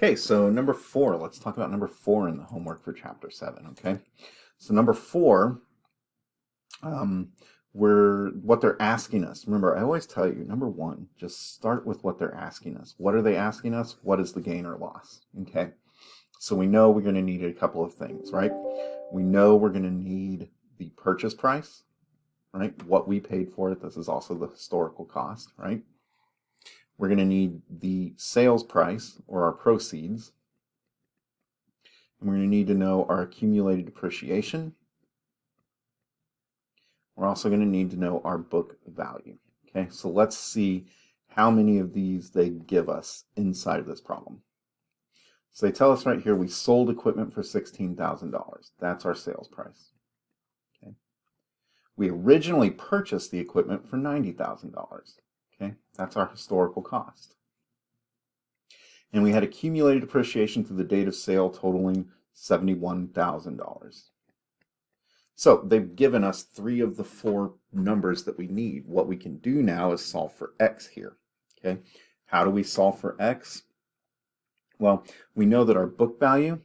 Okay, so number 4, let's talk about number 4 in the homework for chapter 7, okay? So number 4, um, what they're asking us. Remember, I always tell you, number 1, just start with what they're asking us. What are they asking us? What is the gain or loss? Okay, so we know we're going to need a couple of things, right? We know we're going to need the purchase price, right? What we paid for it. This is also the historical cost, right? We're going to need the sales price or our proceeds. And we're going to need to know our accumulated depreciation. We're also going to need to know our book value. Okay, so let's see how many of these they give us inside of this problem. So they tell us right here we sold equipment for $16,000. That's our sales price. Okay. We originally purchased the equipment for $90,000. Okay, that's our historical cost. And we had accumulated depreciation through the date of sale totaling $71,000. So they've given us 3 of the 4 numbers that we need. What we can do now is solve for x here. Okay, how do we solve for x? Well, we know that our book value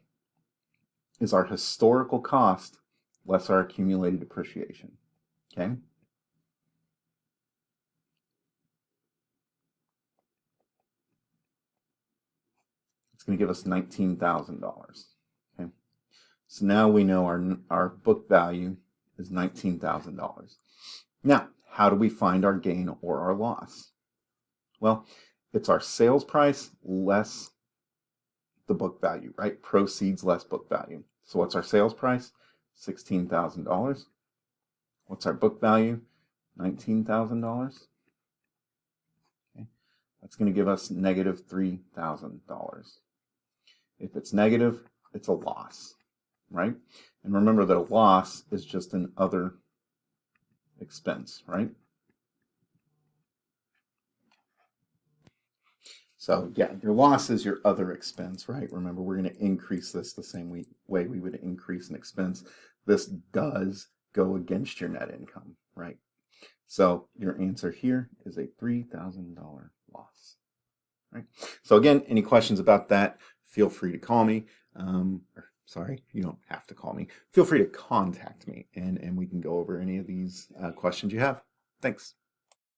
is our historical cost less our accumulated depreciation. Okay. It's going to give us $19,000. Okay. So now we know our book value is $19,000. Now, how do we find our gain or our loss? Well, it's our sales price less the book value, right? Proceeds less book value. So what's our sales price? $16,000. What's our book value? $19,000. Okay. That's going to give us negative $3,000. If it's negative, it's a loss, right? And remember that a loss is just an other expense, right? So yeah, your loss is your other expense, right? Remember, we're going to increase this the same way we would increase an expense. This does go against your net income, right? So your answer here is a $3,000 loss, right? So again, any questions about that, feel free to call me. Sorry, you don't have to call me. Feel free to contact me and we can go over any of these questions you have. Thanks.